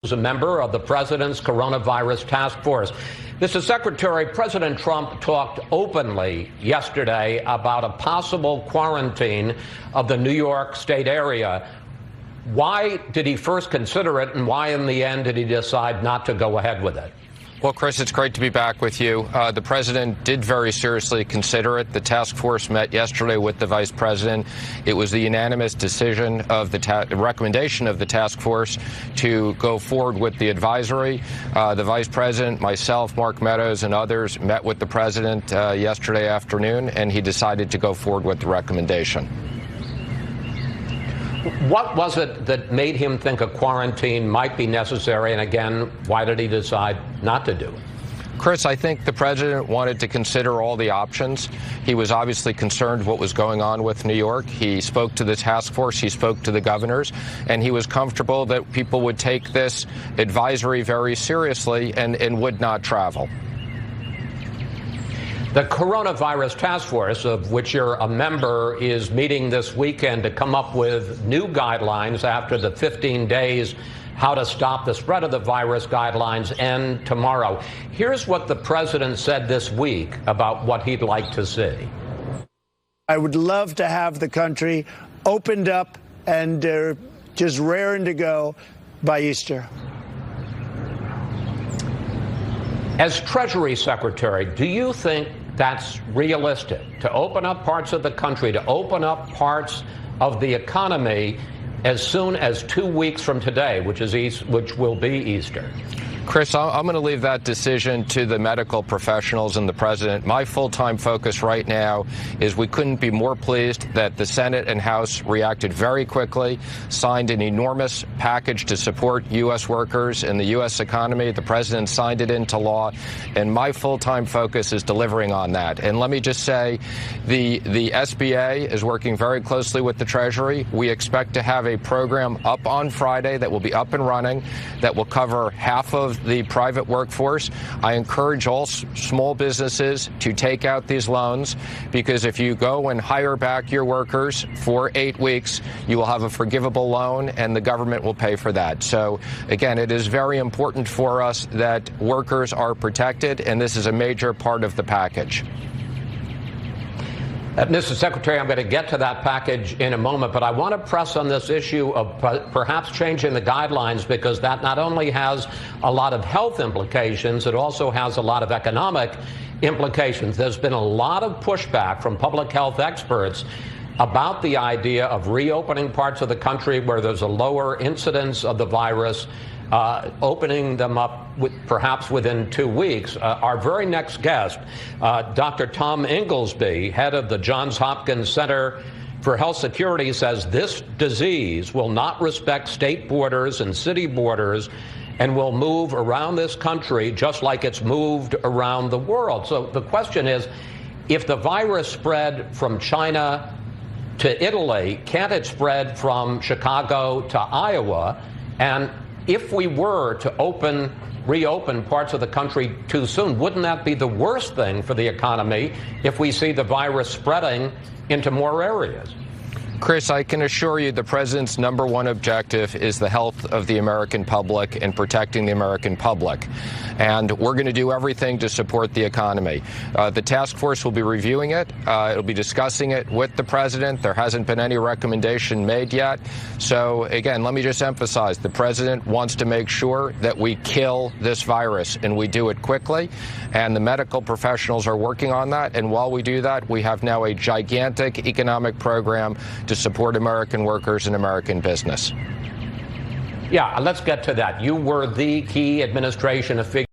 is a member of the president's coronavirus task force. Mr. Secretary, President Trump talked openly yesterday about a possible quarantine of the New York State area. Why did he first consider it, and why in the end did he decide not to go ahead with it? Well, Chris, it's great to be back with you. The president did very seriously consider it. The task force met yesterday with the vice president. It was the unanimous decision of the recommendation of the task force to go forward with the advisory. The vice president, myself, Mark Meadows, and others met with the president yesterday afternoon, and he decided to go forward with the recommendation. What was it that made him think a quarantine might be necessary? And again, why did he decide not to do it? Chris, I think the president wanted to consider all the options. He was obviously concerned what was going on with New York. He spoke to the task force, he spoke to the governors, and he was comfortable that people would take this advisory very seriously and would not travel. The coronavirus task force, of which you're a member, is meeting this weekend to come up with new guidelines after the 15 days how to stop the spread of the virus guidelines end tomorrow. Here's what the president said this week about what he'd like to see. I would love to have the country opened up and just raring to go by Easter. As Treasury Secretary, do you think that's realistic, to open up parts of the country, to open up parts of the economy as soon as 2 weeks from today, which will be Easter? Chris, I'm going to leave that decision to the medical professionals and the president. My full-time focus right now is we couldn't be more pleased that the Senate and House reacted very quickly, signed an enormous package to support U.S. workers and the U.S. economy. The president signed it into law, and my full-time focus is delivering on that. And let me just say, the SBA is working very closely with the Treasury. We expect to have a program up on Friday that will be up and running, that will cover half of the private workforce. I encourage all small businesses to take out these loans, because if you go and hire back your workers for 8 weeks, you will have a forgivable loan, and the government will pay for that. So, again, it is very important for us that workers are protected, and this is a major part of the package. Mr. Secretary, I'm going to get to that package in a moment, but I want to press on this issue of perhaps changing the guidelines, because that not only has a lot of health implications, it also has a lot of economic implications. There's been a lot of pushback from public health experts about the idea of reopening parts of the country where there's a lower incidence of the virus, opening them up perhaps within 2 weeks. Our very next guest, Dr. Tom Inglesby, head of the Johns Hopkins Center for Health Security, says this disease will not respect state borders and city borders and will move around this country just like it's moved around the world. So the question is, if the virus spread from China to Italy, can't it spread from Chicago to Iowa? And if we were to reopen parts of the country too soon, wouldn't that be the worst thing for the economy if we see the virus spreading into more areas? Chris, I can assure you the president's #1 objective is the health of the American public and protecting the American public. And we're going to do everything to support the economy. The task force will be reviewing it. It'll be discussing it with the president. There hasn't been any recommendation made yet. So, again, let me just emphasize, the president wants to make sure that we kill this virus, and we do it quickly. And the medical professionals are working on that. And while we do that, we have now a gigantic economic program to support American workers and American business. Yeah, let's get to that. You were the key administration official